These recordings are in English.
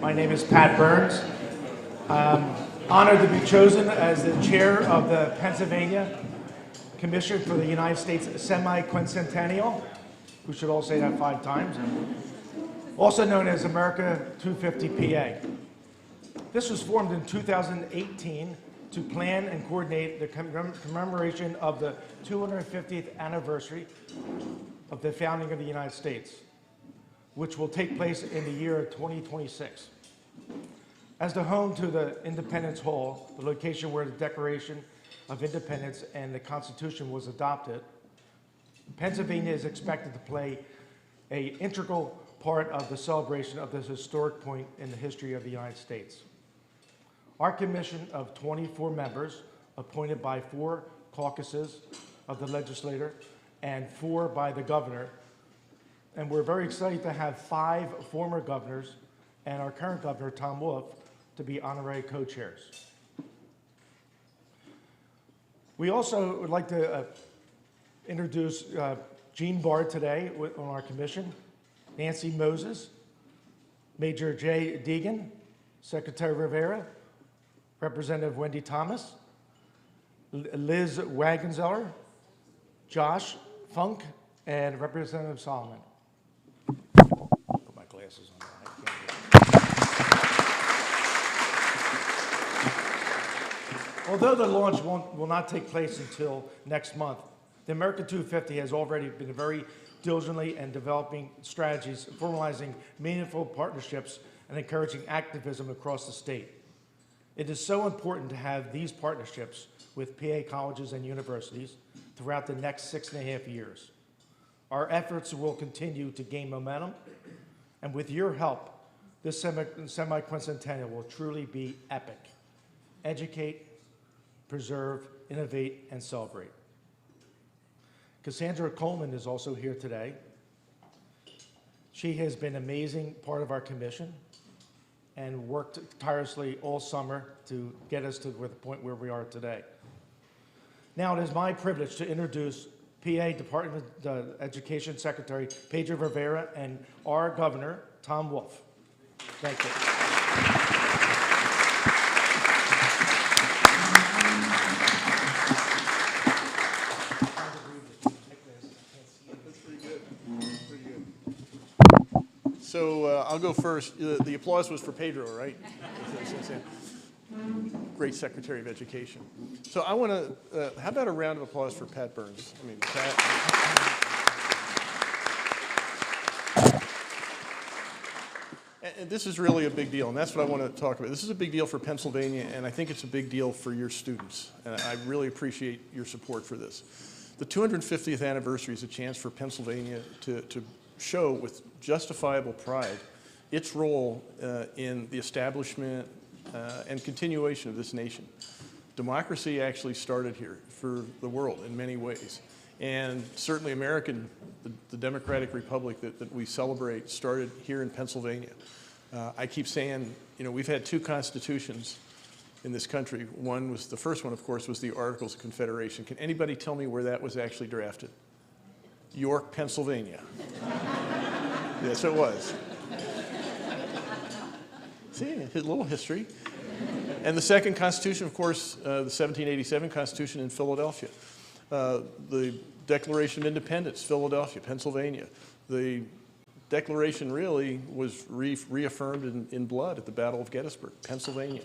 My name is Pat Burns. Honored to be chosen as the chair of the Pennsylvania Commission for the United States Semi-Quincentennial. We should all say that 5 times. Also known as America 250 PA. This was formed in 2018 to plan and coordinate the commemoration of the 250th anniversary of the founding of the United States, which will take place in the year 2026. As the home to the Independence Hall, the location where the Declaration of Independence and the Constitution was adopted, Pennsylvania is expected to play an integral part of the celebration of this historic point in the history of the United States. Our commission of 24 members, appointed by 4 caucuses of the legislature and 4 by the governor, and we're very excited to have 5 former governors and our current governor, Tom Wolf, to be honorary co-chairs. We also would like to introduce Gene Bard today on our commission, Nancy Moses, Major Jay Deegan, Secretary Rivera, Representative Wendy Thomas, Liz Wagenzeller, Josh Funk, and Representative Solomon. Put my glasses on. Although the launch will not take place until next month, the America 250 has already been very diligently and developing strategies, formalizing meaningful partnerships, and encouraging activism across the state. It is so important to have these partnerships with PA colleges and universities throughout the next 6.5 years. Our efforts will continue to gain momentum, and with your help, this semi-quincentennial will truly be epic. Educate, preserve, innovate, and celebrate. Cassandra Coleman is also here today. She has been an amazing part of our commission and worked tirelessly all summer to get us to the point where we are today. Now it is my privilege to introduce PA Department of Education Secretary Pedro Rivera and our Governor, Tom Wolf. Thank you. So I'll go first. The applause was for Pedro, right? Great Secretary of Education. So I want to, how about a round of applause for Pat Burns? I mean, Pat. And this is really a big deal, and that's what I want to talk about. This is a big deal for Pennsylvania, and I think it's a big deal for your students. And I really appreciate your support for this. The 250th anniversary is a chance for Pennsylvania to show with justifiable pride its role in the establishment and continuation of this nation. Democracy actually started here for the world in many ways. And certainly the Democratic Republic that we celebrate started here in Pennsylvania. I keep saying, you know, we've had 2 constitutions in this country. The first one, of course, was the Articles of Confederation. Can anybody tell me where that was actually drafted? York, Pennsylvania. Yes, it was. See, a little history. And the second Constitution, of course, the 1787 Constitution in Philadelphia. The Declaration of Independence, Philadelphia, Pennsylvania. The Declaration really was reaffirmed in blood at the Battle of Gettysburg, Pennsylvania.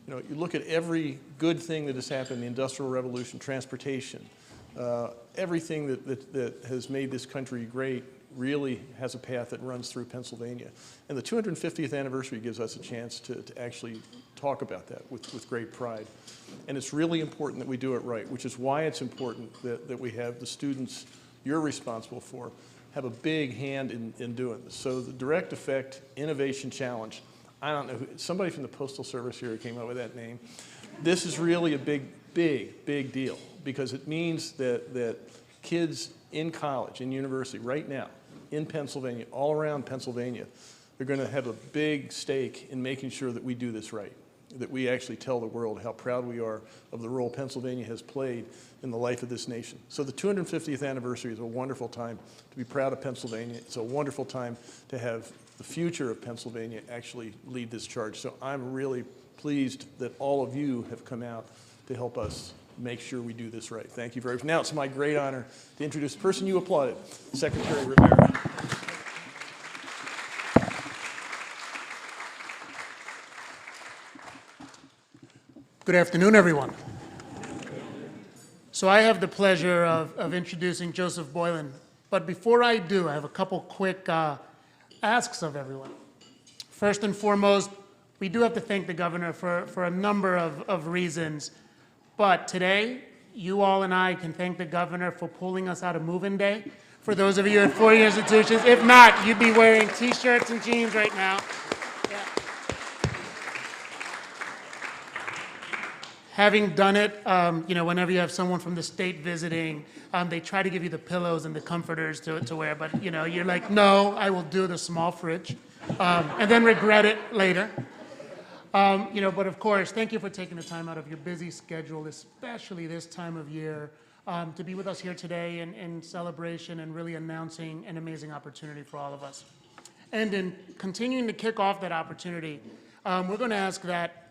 You know, you look at every good thing that has happened, the Industrial Revolution, transportation, everything that has made this country great really has a path that runs through Pennsylvania. And the 250th anniversary gives us a chance to actually talk about that with great pride. And it's really important that we do it right, which is why it's important that we have the students you're responsible for have a big hand in doing this. So the Direct Effect Innovation Challenge, I don't know, somebody from the Postal Service here came up with that name. This is really a big deal because it means that kids in college, in university, right now, in Pennsylvania, all around Pennsylvania, they're going to have a big stake in making sure that we do this right, that we actually tell the world how proud we are of the role Pennsylvania has played in the life of this nation. So the 250th anniversary is a wonderful time to be proud of Pennsylvania. It's a wonderful time to have the future of Pennsylvania actually lead this charge. So I'm really pleased that all of you have come out to help us make sure we do this right. Thank you very much. Now it's my great honor to introduce the person you applauded, Secretary Rivera. Good afternoon, everyone. So I have the pleasure of introducing Joseph Boylan. But before I do, I have a couple quick asks of everyone. First and foremost, we do have to thank the governor for a number of reasons. But today, you all and I can thank the governor for pulling us out of move-in day. For those of you at four-year institutions, if not, you'd be wearing T-shirts and jeans right now. Yeah. Having done it, whenever you have someone from the state visiting, they try to give you the pillows and the comforters to wear, but you're like, no, I will do the small fridge, and then regret it later. But of course, thank you for taking the time out of your busy schedule, especially this time of year, to be with us here today in celebration and really announcing an amazing opportunity for all of us. And in continuing to kick off that opportunity, we're going to ask that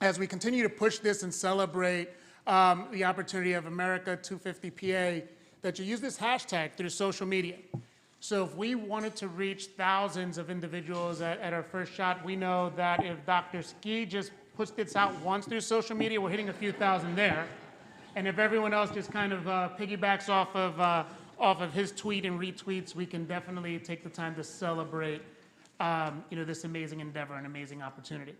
as we continue to push this and celebrate the opportunity of America 250 PA, that you use this hashtag through social media. So if we wanted to reach thousands of individuals at our first shot, we know that if Dr. Ski just puts this out once through social media, we're hitting a few thousand there. And if everyone else just kind of piggybacks off of his tweet and retweets, we can definitely take the time to celebrate this amazing endeavor and amazing opportunity.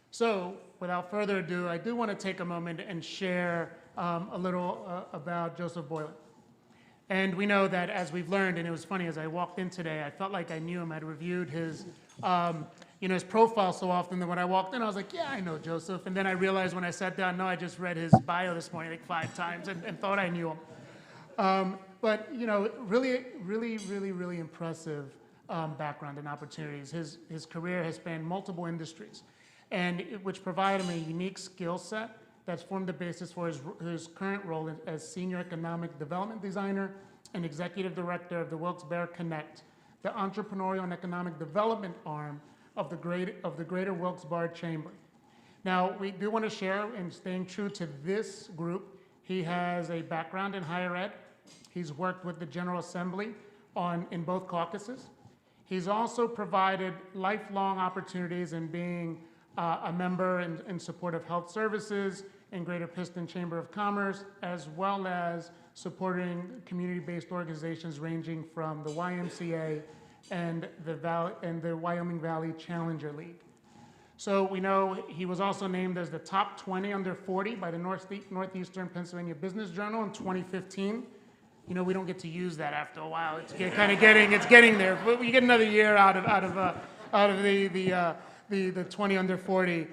So without further ado, I do want to take a moment and share a little about Joseph Boylan. And we know that as we've learned, and it was funny, as I walked in today, I felt like I knew him. I'd reviewed his profile so often that when I walked in, I was like, yeah, I know Joseph. And then I realized when I sat down, no, I just read his bio this morning like 5 times and thought I knew him. But really, really, really, really impressive background and opportunities. His career has spanned multiple industries, and which provide him a unique skill set that's formed the basis for his current role as Senior Economic Development Designer and Executive Director of the Wilkes-Barre Connect, the entrepreneurial and economic development arm of the Greater Wilkes-Barre Chamber. Now, we do want to share, in staying true to this group, he has a background in higher ed. He's worked with the General Assembly in both caucuses. He's also provided lifelong opportunities in being a member in support of health services in Greater Piston Chamber of Commerce, as well as supporting community-based organizations ranging from the YMCA and the Wyoming Valley Challenger League. So we know he was also named as the top 20 under 40 by the Northeastern Pennsylvania Business Journal in 2015. We don't get to use that after a while. It's getting there. But we get another year out of the 20 under 40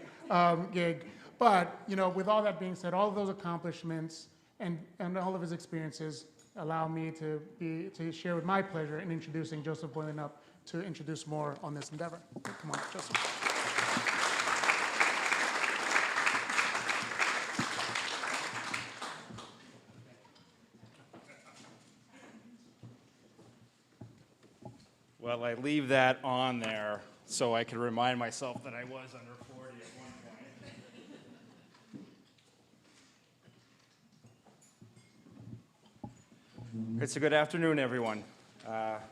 gig. But with all that being said, all of those accomplishments and all of his experiences allow me to share with my pleasure in introducing Joseph Boylan up to introduce more on this endeavor. Come on, Joseph. Well, I leave that on there so I can remind myself that I was under 40 at one point. It's a good afternoon, everyone.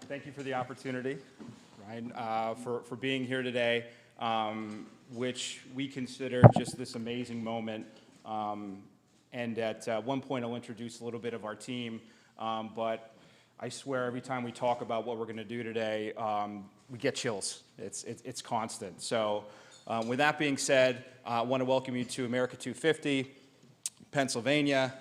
Thank you for the opportunity, Ryan, for being here today, which we consider just this amazing moment. And at one point, I'll introduce a little bit of our team, but I swear every time we talk about what we're going to do today, we get chills. It's constant. So with that being said, I want to welcome you to America 250, Pennsylvania.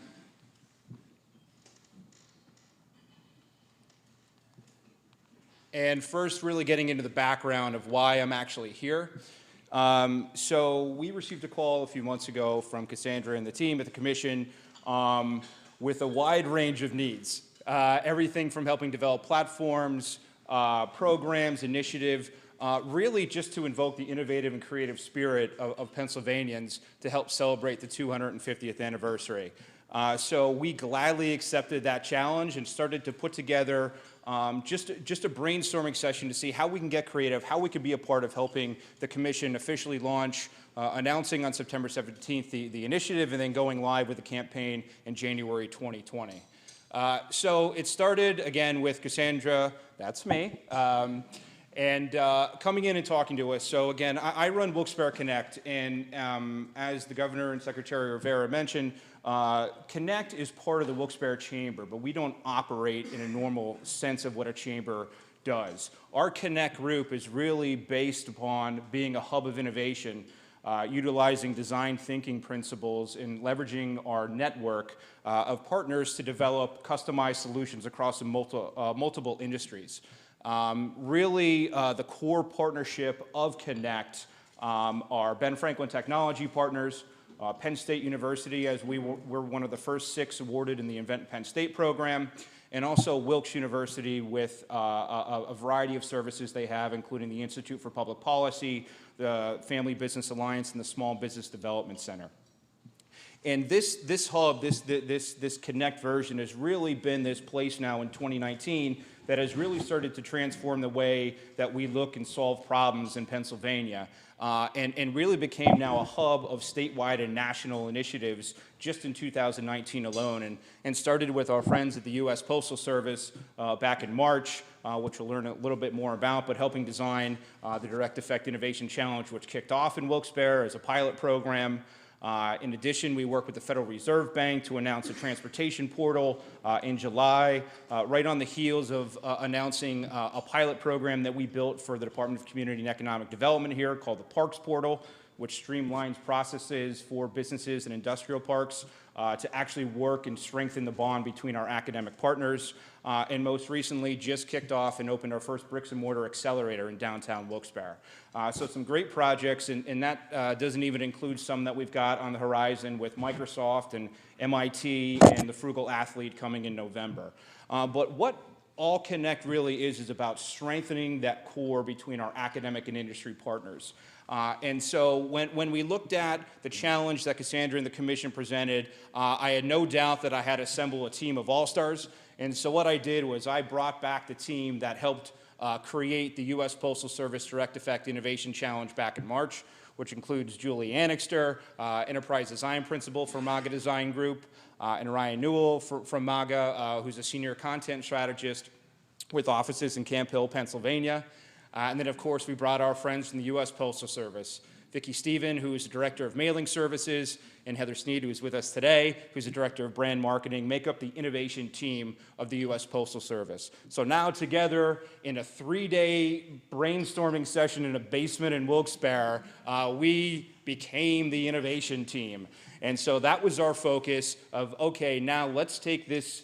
And first, really getting into the background of why I'm actually here. So we received a call a few months ago from Cassandra and the team at the commission with a wide range of needs. Everything from helping develop platforms, programs, initiative, really just to invoke the innovative and creative spirit of Pennsylvanians to help celebrate the 250th anniversary. So we gladly accepted that challenge and started to put together just a brainstorming session to see how we can get creative, how we could be a part of helping the commission officially launch, announcing on September 17th the initiative, and then going live with the campaign in January 2020. So it started, again, with Cassandra, that's me, and coming in and talking to us. So again, I run Wilkes-Barre Connect, and as the Governor and Secretary Rivera mentioned, Connect is part of the Wilkes-Barre Chamber, but we don't operate in a normal sense of what a chamber does. Our Connect group is really based upon being a hub of innovation, utilizing design thinking principles and leveraging our network of partners to develop customized solutions across multiple industries. Really, the core partnership of Connect are Ben Franklin Technology Partners, Penn State University, as we were one of the first 6 awarded in the Invent Penn State program, and also Wilkes University with a variety of services they have, including the Institute for Public Policy, the Family Business Alliance, and the Small Business Development Center. And this hub, this Connect version has really been this place now in 2019 that has really started to transform the way that we look and solve problems in Pennsylvania, and really became now a hub of statewide and national initiatives just in 2019 alone, and started with our friends at the U.S. Postal Service back in March, which we'll learn a little bit more about, but helping design the Direct Effect Innovation Challenge, which kicked off in Wilkes-Barre as a pilot program. In addition, we work with the Federal Reserve Bank to announce a transportation portal in July, right on the heels of announcing a pilot program that we built for the Department of Community and Economic Development here called the Parks Portal, which streamlines processes for businesses and industrial parks to actually work and strengthen the bond between our academic partners. And most recently just kicked off and opened our first bricks and mortar accelerator in downtown Wilkes-Barre. So some great projects, and that doesn't even include some that we've got on the horizon with Microsoft and MIT and the Frugal Athlete coming in November. But what All Connect really is about strengthening that core between our academic and industry partners. And so when we looked at the challenge that Cassandra and the commission presented, I had no doubt that I had to assemble a team of all-stars. And so what I did was I brought back the team that helped create the U.S. Postal Service Direct Effect Innovation Challenge back in March, which includes Julie Annixter, Enterprise Design Principal for MAGA Design Group, and Ryan Newell from MAGA, who's a senior content strategist with offices in Camp Hill, Pennsylvania. And then, of course, we brought our friends from the U.S. Postal Service, Vicki Stephen, who is the Director of Mailing Services, and Heather Sneed, who is with us today, who's the Director of Brand Marketing, make up the innovation team of the U.S. Postal Service. So now together in a 3-day brainstorming session in a basement in Wilkes-Barre, we became the innovation team. And so that was our focus of, okay, now let's take this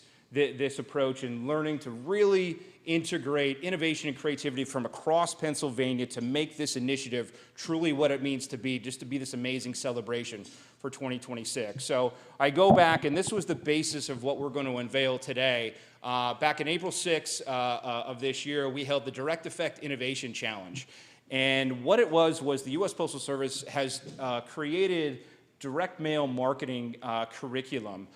approach and learning to really integrate innovation and creativity from across Pennsylvania to make this initiative truly what it means to be, just to be this amazing celebration for 2026. So I go back, and this was the basis of what we're going to unveil today. Back in April 6th of this year, we held the Direct Effect Innovation Challenge. And what it was the U.S. Postal Service has created direct mail marketing curriculum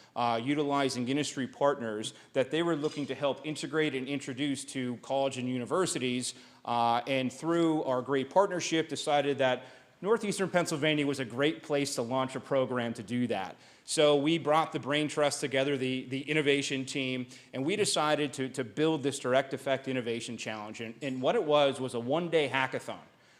utilizing industry partners that they were looking to help integrate and introduce to college and universities, and through our great partnership decided that Northeastern Pennsylvania was a great place to launch a program to do that. So we brought the Brain Trust together, the innovation team, and we decided to build this Direct Effect Innovation Challenge. And what it was a one-day hackathon,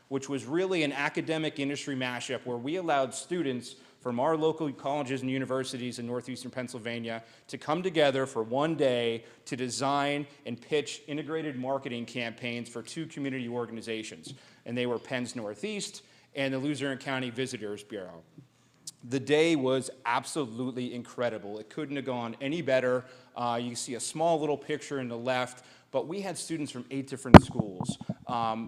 which was really an academic industry mashup where we allowed students from our local colleges and universities in Northeastern Pennsylvania to come together for one day to design and pitch integrated marketing campaigns for 2 community organizations. And they were Penn's Northeast and the Luzerne County Visitors Bureau. The day was absolutely incredible. It couldn't have gone any better. You see a small little picture in the left, but we had students from 8 different schools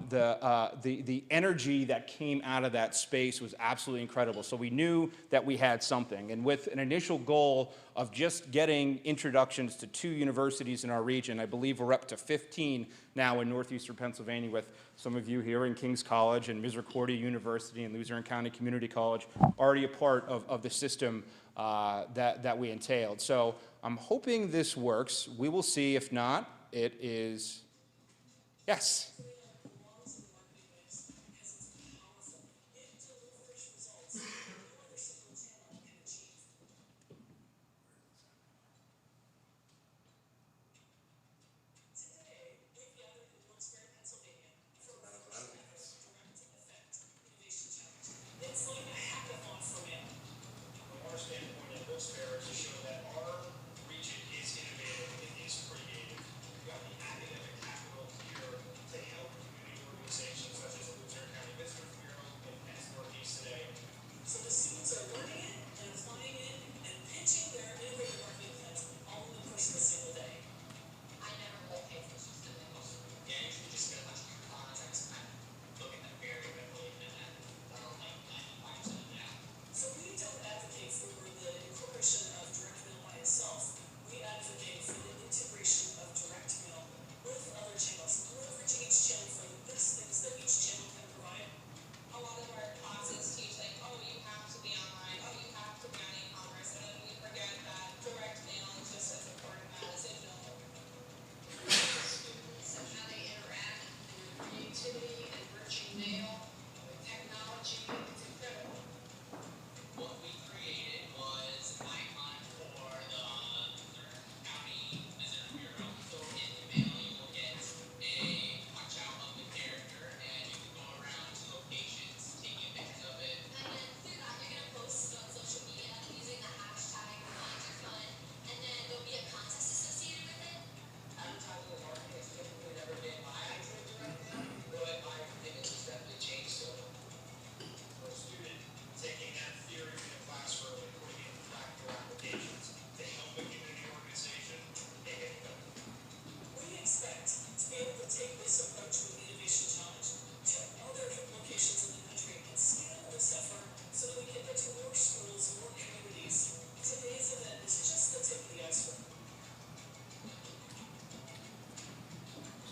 the energy that came out of that space was absolutely incredible. So we knew that we had something. And with an initial goal of just getting introductions to 2 universities in our region, I believe we're up to 15 now in northeastern Pennsylvania, with some of you here in King's College and Misericordia University and Luzerne County Community College already a part of the system that we entailed. So I'm hoping this works. We will see. If not, it is, yes.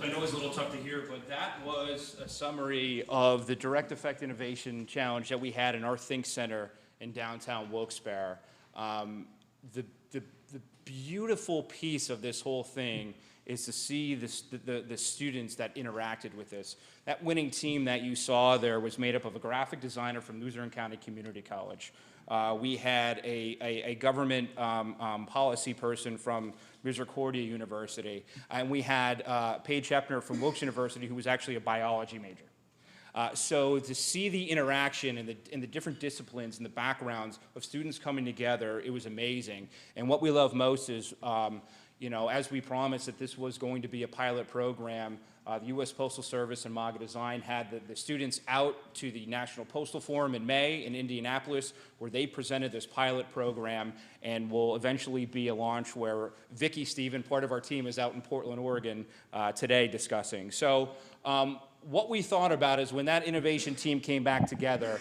So I know it's a little tough to hear, but that was a summary of the Direct Effect Innovation Challenge that we had in our Think Center in downtown Wilkes-Barre. The beautiful piece of this whole thing is to see the students that interacted with this. That winning team that you saw there was made up of a graphic designer from Luzerne County Community College. We had a government policy person from Misericordia University, and we had Paige Hepner from Wilkes University, who was actually a biology major. So to see the interaction and the different disciplines and the backgrounds of students coming together, it was amazing. And what we love most is, you know, as we promised that this was going to be a pilot program, the U.S. Postal Service and MAGA Design had the students out to the National Postal Forum in May in Indianapolis, where they presented this pilot program, and will eventually be a launch where Vicki Stephen, part of our team, is out in Portland, Oregon today discussing. So what we thought about is when that innovation team came back together,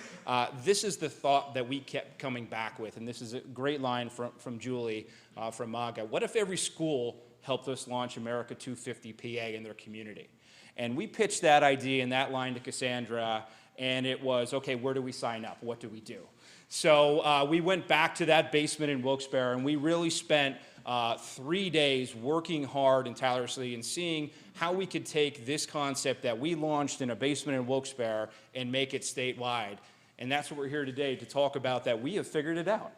this is the thought that we kept coming back with, and this is a great line from Julie from MAGA. What if every school helped us launch America 250 PA in their community? And we pitched that idea and that line to Cassandra, and it was, okay, where do we sign up? What do we do? So we went back to that basement in Wilkes-Barre, and we really spent 3 days working hard and tirelessly and seeing how we could take this concept that we launched in a basement in Wilkes-Barre and make it statewide. And that's what we're here today to talk about, that we have figured it out.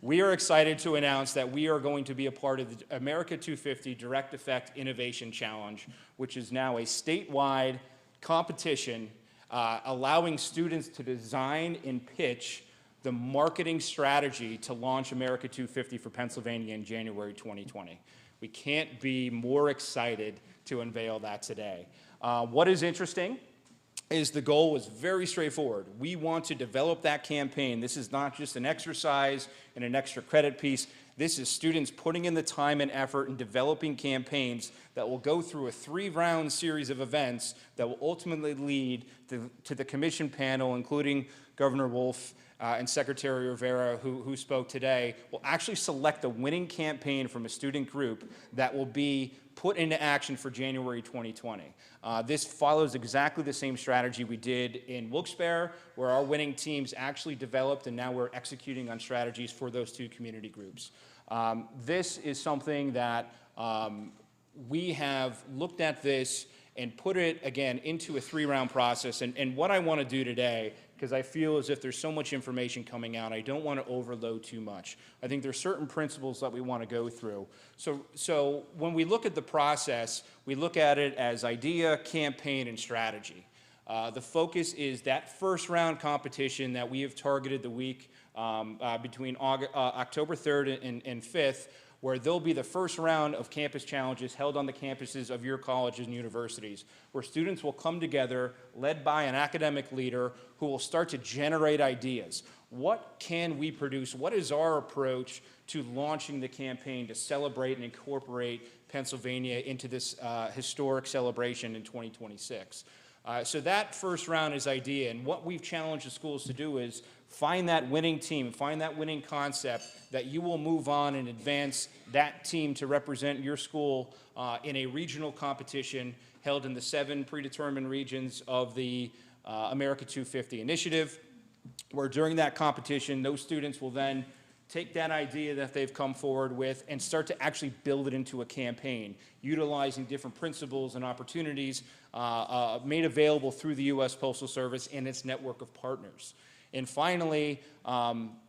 We are excited to announce that we are going to be a part of the America 250 Direct Effect Innovation Challenge, which is now a statewide competition allowing students to design and pitch the marketing strategy to launch America 250 for Pennsylvania in January 2020. We can't be more excited to unveil that today. What is interesting is the goal was very straightforward. We want to develop that campaign. This is not just an exercise and an extra credit piece. This is students putting in the time and effort in developing campaigns that will go through a 3-round series of events that will ultimately lead to the commission panel, including Governor Wolf and Secretary Rivera, who spoke today, will actually select the winning campaign from a student group that will be put into action for January 2020. This follows exactly the same strategy we did in Wilkes-Barre, where our winning teams actually developed, and now we're executing on strategies for those 2 community groups. This is something that we have looked at this and put it, again, into a 3-round process. And what I want to do today, because I feel as if there's so much information coming out, I don't want to overload too much. I think there's certain principles that we want to go through. So when we look at the process, we look at it as idea, campaign, and strategy. The focus is that first round competition that we have targeted the week between October 3rd and 5th, where there'll be the first round of campus challenges held on the campuses of your colleges and universities, where students will come together, led by an academic leader who will start to generate ideas. What can we produce? What is our approach to launching the campaign to celebrate and incorporate Pennsylvania into this historic celebration in 2026? So that first round is idea, and what we've challenged the schools to do is find that winning team, find that winning concept that you will move on and advance that team to represent your school in a regional competition held in the 7 predetermined regions of the America 250 initiative, where during that competition, those students will then take that idea that they've come forward with and start to actually build it into a campaign, utilizing different principles and opportunities made available through the U.S. Postal Service and its network of partners. And finally,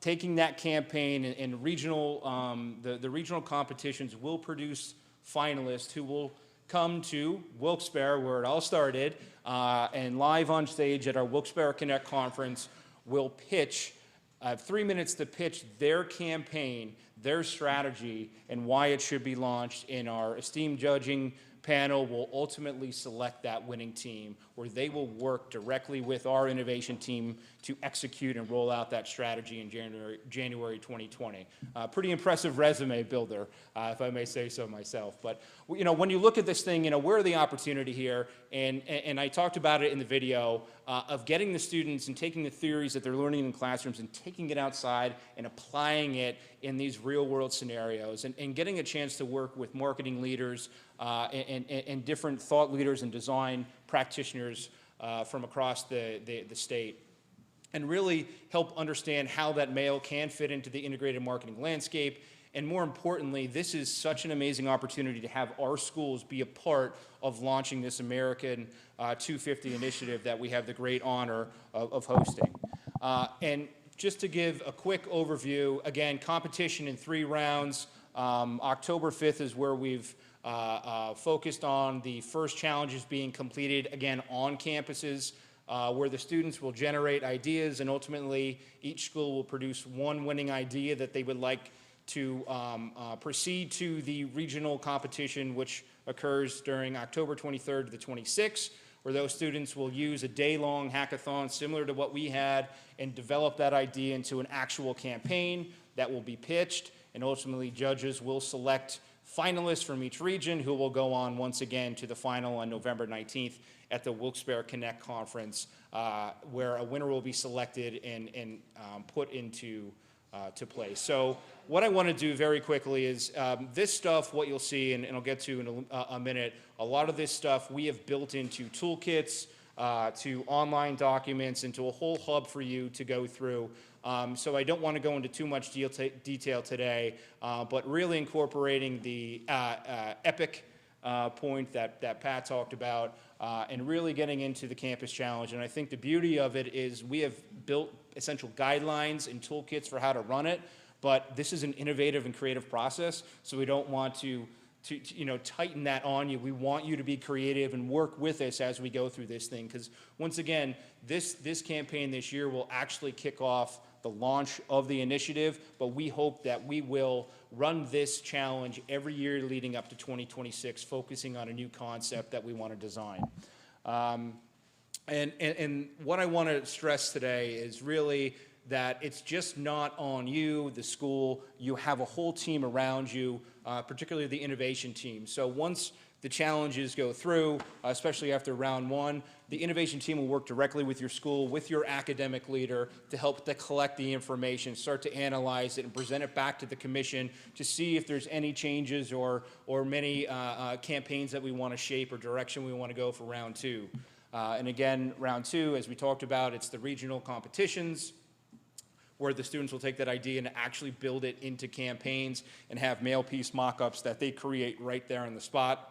taking that campaign and regional, the regional competitions will produce finalists who will come to Wilkes-Barre, where it all started, and live on stage at our Wilkes-Barre Connect conference will pitch, 3 minutes to pitch their campaign, their strategy, and why it should be launched. And our esteemed judging panel will ultimately select that winning team, where they will work directly with our innovation team to execute and roll out that strategy in January 2020. Pretty impressive resume builder, if I may say so myself. But when you look at this thing, where are the opportunity here? And I talked about it in the video of getting the students and taking the theories that they're learning in classrooms and taking it outside and applying it in these real-world scenarios, and getting a chance to work with marketing leaders and different thought leaders and design practitioners from across the state, and really help understand how that mail can fit into the integrated marketing landscape. And more importantly, this is such an amazing opportunity to have our schools be a part of launching this American 250 initiative that we have the great honor of hosting. And just to give a quick overview, again, competition in 3 rounds. October 5th is where we've focused on the first challenges being completed, again, on campuses, where the students will generate ideas, and ultimately each school will produce one winning idea that they would like to proceed to the regional competition, which occurs during October 23rd to the 26th, where those students will use a day-long hackathon similar to what we had and develop that idea into an actual campaign that will be pitched, and ultimately judges will select finalists from each region who will go on once again to the final on November 19th at the Wilkes-Barre Connect conference, where a winner will be selected and put into to place. So what I want to do very quickly is this stuff, what you'll see, and I'll get to in a minute, a lot of this stuff we have built into toolkits, to online documents, into a whole hub for you to go through. So I don't want to go into too much detail today, but really incorporating the EPIC point that Pat talked about, and really getting into the campus challenge. And I think the beauty of it is we have built essential guidelines and toolkits for how to run it, but this is an innovative and creative process, so we don't want to tighten that on you. We want you to be creative and work with us as we go through this thing, because once again, this campaign this year will actually kick off the launch of the initiative, but we hope that we will run this challenge every year leading up to 2026, focusing on a new concept that we want to design. And what I want to stress today is really that it's just not on you, the school. You have a whole team around you, particularly the innovation team. So once the challenges go through, especially after round one, the innovation team will work directly with your school, with your academic leader to help to collect the information, start to analyze it and present it back to the commission to see if there's any changes or many campaigns that we want to shape or direction we want to go for round two. And again, round two, as we talked about, it's the regional competitions where the students will take that idea and actually build it into campaigns and have mail piece mock-ups that they create right there on the spot.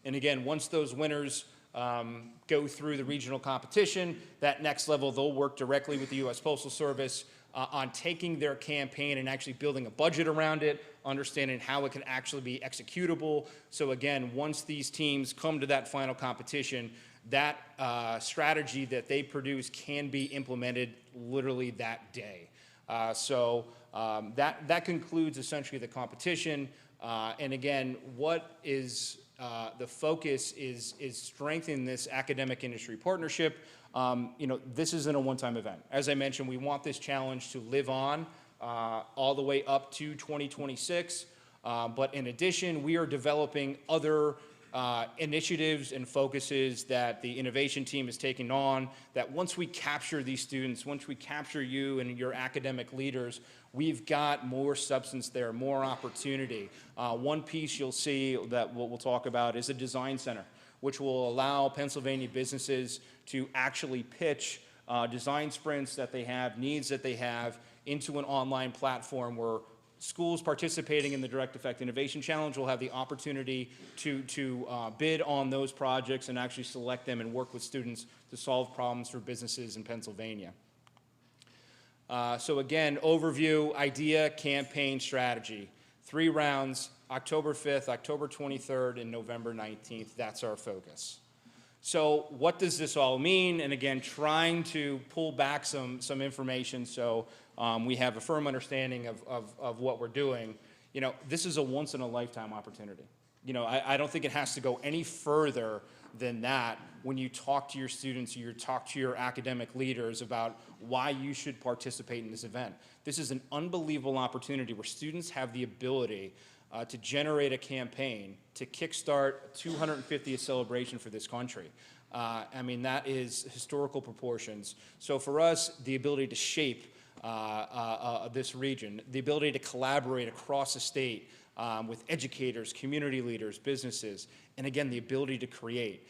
And again, once those winners go through the regional competition, that next level, they'll work directly with the U.S. Postal Service on taking their campaign and actually building a budget around it, understanding how it can actually be executable. So again, once these teams come to that final competition, that strategy that they produce can be implemented literally that day. That concludes essentially the competition. And again, what is the focus is strengthening this academic industry partnership. This isn't a one-time event. As I mentioned, we want this challenge to live on all the way up to 2026. But in addition, we are developing other initiatives and focuses that the innovation team is taking on, that once we capture these students, once we capture you and your academic leaders, we've got more substance there, more opportunity. One piece you'll see that we'll talk about is a design center, which will allow Pennsylvania businesses to actually pitch design sprints that they have, needs that they have, into an online platform where schools participating in the Direct Effect Innovation Challenge will have the opportunity to bid on those projects and actually select them and work with students to solve problems for businesses in Pennsylvania. So again, overview, idea, campaign, strategy. 3 rounds, October 5th, October 23rd, and November 19th. That's our focus. So what does this all mean? And again, trying to pull back some information so we have a firm understanding of what we're doing. This is a once-in-a-lifetime opportunity. I don't think it has to go any further than that when you talk to your students, you talk to your academic leaders about why you should participate in this event. This is an unbelievable opportunity where students have the ability to generate a campaign to kickstart a 250th celebration for this country. That is historical proportions. So for us, the ability to shape this region, the ability to collaborate across the state with educators, community leaders, businesses, and again, the ability to create.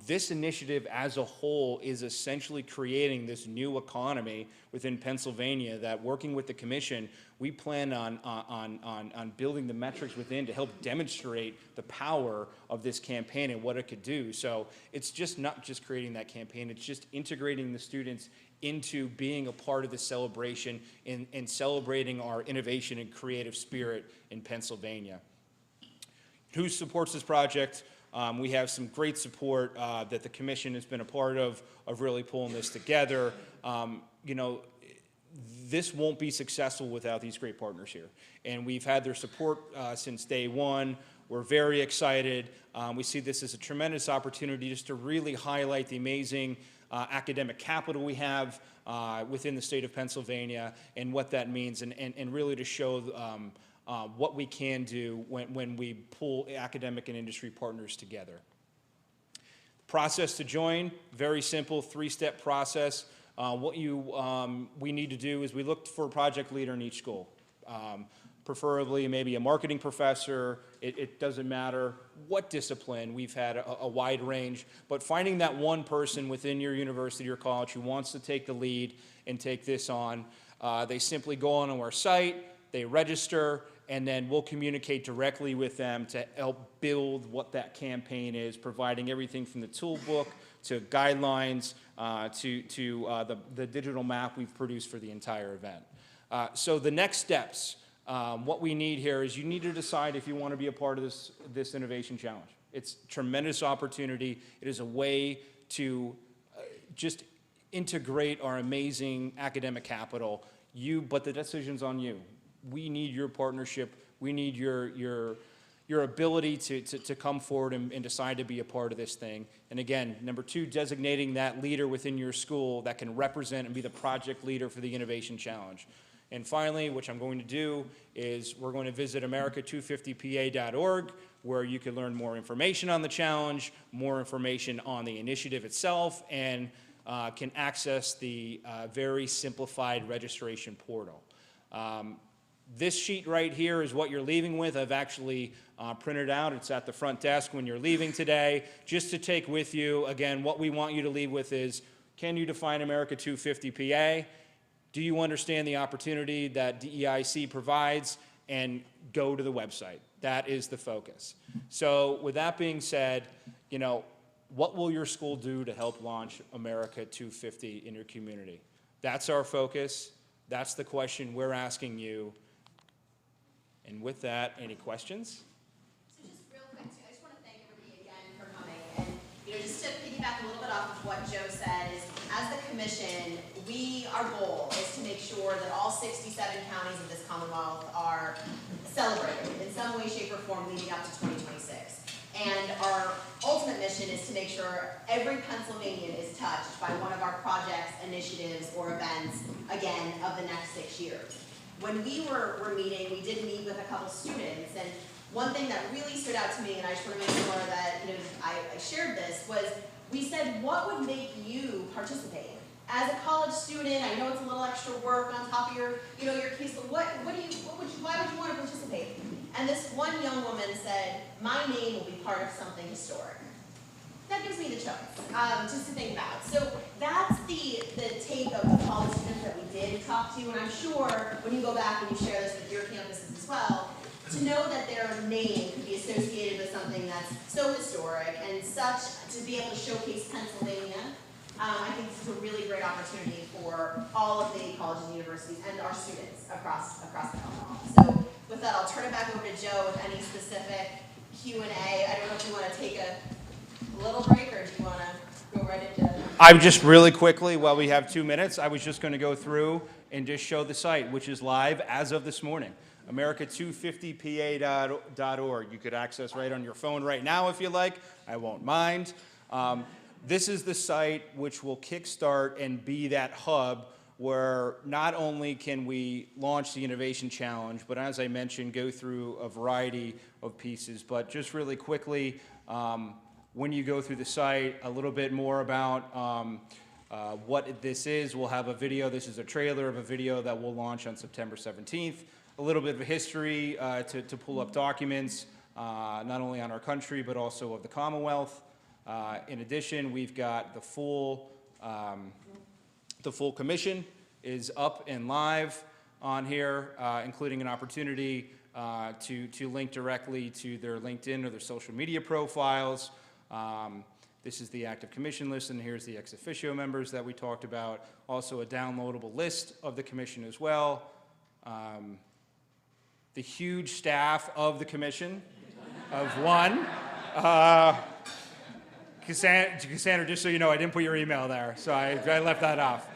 This initiative as a whole is essentially creating this new economy within Pennsylvania that, working with the commission, we plan on building the metrics within to help demonstrate the power of this campaign and what it could do. So it's just not just creating that campaign, it's just integrating the students into being a part of the celebration and celebrating our innovation and creative spirit in Pennsylvania. Who supports this project? We have some great support that the commission has been a part of really pulling this together. This won't be successful without these great partners here. And we've had their support since day one. We're very excited. We see this as a tremendous opportunity just to really highlight the amazing academic capital we have within the state of Pennsylvania and what that means, and really to show what we can do when we pull academic and industry partners together. Process to join, very simple, 3-step process. What we need to do is we look for a project leader in each school. Preferably maybe a marketing professor, it doesn't matter what discipline, we've had a wide range, but finding that one person within your university or college who wants to take the lead and take this on, they simply go on our site, they register, and then we'll communicate directly with them to help build what that campaign is, providing everything from the toolbook to guidelines to the digital map we've produced for the entire event. So the next steps, what we need here is you need to decide if you want to be a part of this innovation challenge. It's a tremendous opportunity. It is a way to just integrate our amazing academic capital. But the decision's on you. We need your partnership. We need your your ability to come forward and decide to be a part of this thing. And again, number 2, designating that leader within your school that can represent and be the project leader for the Innovation Challenge. And finally, which I'm going to do, is we're going to visit America250pa.org, where you can learn more information on the challenge, more information on the initiative itself, and can access the very simplified registration portal. This sheet right here is what you're leaving with. I've actually printed out. It's at the front desk when you're leaving today, just to take with you. Again, what we want you to leave with is, can you define America 250PA? Do you understand the opportunity that DEIC provides? And go to the website. That is the focus. So with that being said, you know, what will your school do to help launch America 250 in your community? That's our focus. That's the question we're asking you. And with that, any questions? So just real quick, too, I just want to thank everybody again for coming. And, you know, just to piggyback a little bit off of what Joe said is, as the commission, our goal is to make sure that all 67 counties of this Commonwealth are celebrated in some way, shape, or form leading up to 2026. And our ultimate mission is to make sure every Pennsylvanian is touched by one of our projects, initiatives, or events, again, of the next 6 years. When we were meeting, we did meet with a couple students, and one thing that really stood out to me, and I just want to make sure that I shared this, was we said, what would make you participate? As a college student, I know it's a little extra work on top of your case, but why would you want to participate? And this one young woman said, my name will be part of something historic. That gives me the chills, just to think about. So that's the take of the college students that we did talk to, and I'm sure when you go back and you share this with your campuses as well, to know that their name could be associated with something that's so historic and such, to be able to showcase Pennsylvania, I think this is a really great opportunity for all of the colleges and universities and our students across the Commonwealth. So with that, I'll turn it back over to Joe with any specific Q&A. I don't know if you want to take a little break, or do you want to go right into... I would just really quickly, while we have 2 minutes, I was just going to go through and just show the site, which is live as of this morning. America250pa.org. You could access right on your phone right now if you like. I won't mind. This is the site which will kickstart and be that hub where not only can we launch the Innovation Challenge, but as I mentioned, go through a variety of pieces. But just really quickly, when you go through the site, a little bit more about what this is. We'll have a video. This is a trailer of a video that we'll launch on September 17th. A little bit of a history to pull up documents, not only on our country, but also of the Commonwealth. In addition, we've got the full commission is up and live on here, including an opportunity to link directly to their LinkedIn or their social media profiles. This is the active commission list, and here's the ex officio members that we talked about. Also a downloadable list of the commission as well. The huge staff of the commission of one. Cassandra, just so you know, I didn't put your email there, so I left that off.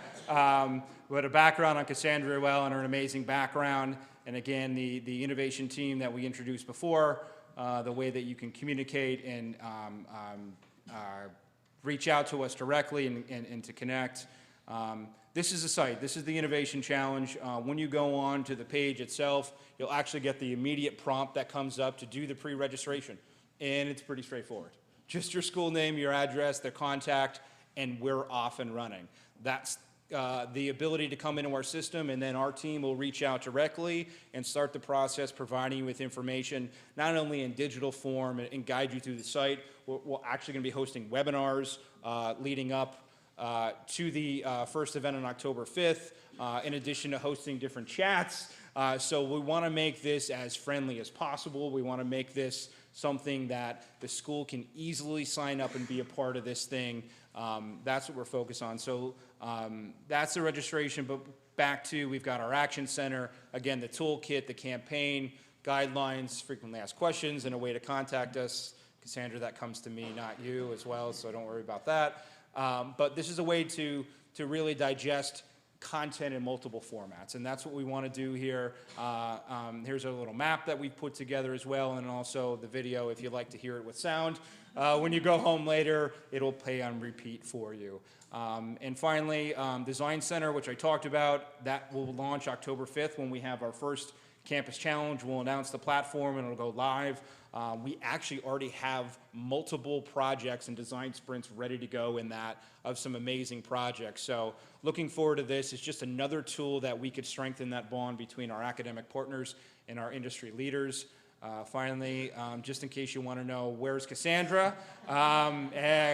But a background on Cassandra well, and her amazing background. And again, the innovation team that we introduced before, the way that you can communicate and reach out to us directly and to connect. This is the site. This is the Innovation Challenge. When you go on to the page itself, you'll actually get the immediate prompt that comes up to do the pre-registration. And it's pretty straightforward. Just your school name, your address, their contact, and we're off and running. That's the ability to come into our system, and then our team will reach out directly and start the process, providing you with information, not only in digital form and guide you through the site. We're actually going to be hosting webinars leading up to the first event on October 5th, in addition to hosting different chats. So we want to make this as friendly as possible. We want to make this something that the school can easily sign up and be a part of this thing. That's what we're focused on. So that's the registration, but back to, we've got our action center, again, the toolkit, the campaign, guidelines, frequently asked questions, and a way to contact us. Cassandra, that comes to me, not you as well, so don't worry about that. But this is a way to really digest content in multiple formats, and that's what we want to do here. Here's a little map that we've put together as well, and also the video if you'd like to hear it with sound. When you go home later, it'll play on repeat for you. And finally, Design Center, which I talked about, that will launch October 5th when we have our first Campus Challenge. We'll announce the platform and it'll go live. We actually already have multiple projects and design sprints ready to go in that of some amazing projects. So looking forward to this. It's just another tool that we could strengthen that bond between our academic partners and our industry leaders. Finally, just in case you want to know where's Cassandra,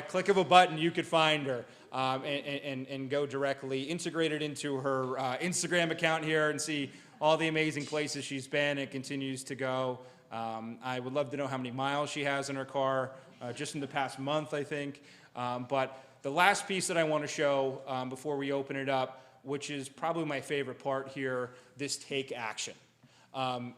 click of a button, you could find her and go directly integrated into her Instagram account here and see all the amazing places she's been and continues to go. I would love to know how many miles she has in her car, just in the past month, I think. But the last piece that I want to show before we open it up, which is probably my favorite part here, this Take Action.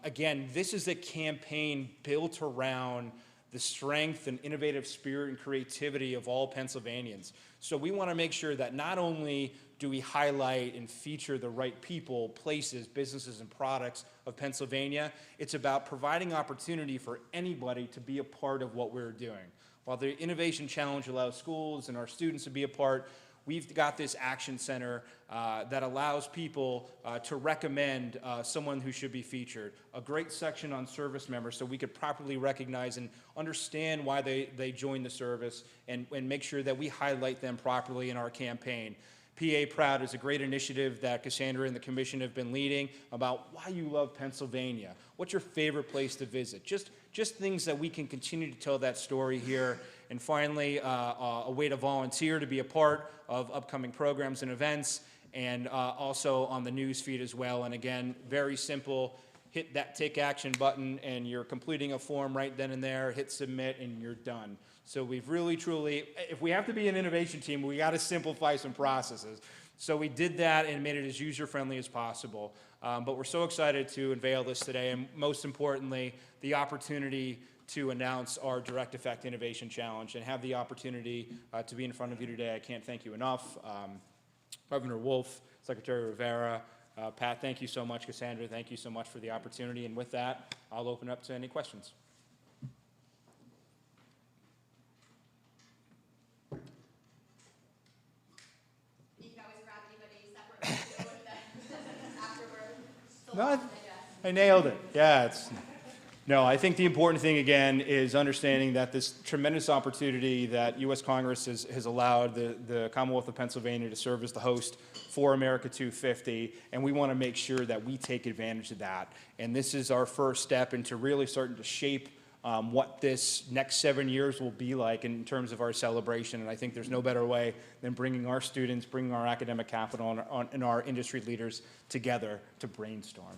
Again, this is a campaign built around the strength and innovative spirit and creativity of all Pennsylvanians. So we want to make sure that not only do we highlight and feature the right people, places, businesses, and products of Pennsylvania, it's about providing opportunity for anybody to be a part of what we're doing. While the Innovation Challenge allows schools and our students to be a part, we've got this action center that allows people to recommend someone who should be featured. A great section on service members so we could properly recognize and understand why they joined the service and make sure that we highlight them properly in our campaign. PA Proud is a great initiative that Cassandra and the Commission have been leading about why you love Pennsylvania. What's your favorite place to visit? Just things that we can continue to tell that story here. And finally, a way to volunteer to be a part of upcoming programs and events, and also on the news feed as well. And again, very simple. Hit that Take Action button and you're completing a form right then and there, hit submit and you're done. So we've really, truly, if we have to be an innovation team, we got to simplify some processes. So we did that and made it as user-friendly as possible. But we're so excited to unveil this today, and most importantly, the opportunity to announce our Direct Effect Innovation Challenge and have the opportunity to be in front of you today. I can't thank you enough. Governor Wolf, Secretary Rivera, Pat, thank you so much. Cassandra, thank you so much for the opportunity. And with that, I'll open up to any questions. You can always grab anybody separately with them afterward. Still No, on, I guess. I nailed it. Yeah, no, I think the important thing, again, is understanding that this tremendous opportunity that U.S. Congress has allowed the Commonwealth of Pennsylvania to serve as the host for America 250, and we want to make sure that we take advantage of that. And this is our first step into really starting to shape what this next 7 years will be like in terms of our celebration. And I think there's no better way than bringing our students, bringing our academic capital and our industry leaders together to brainstorm.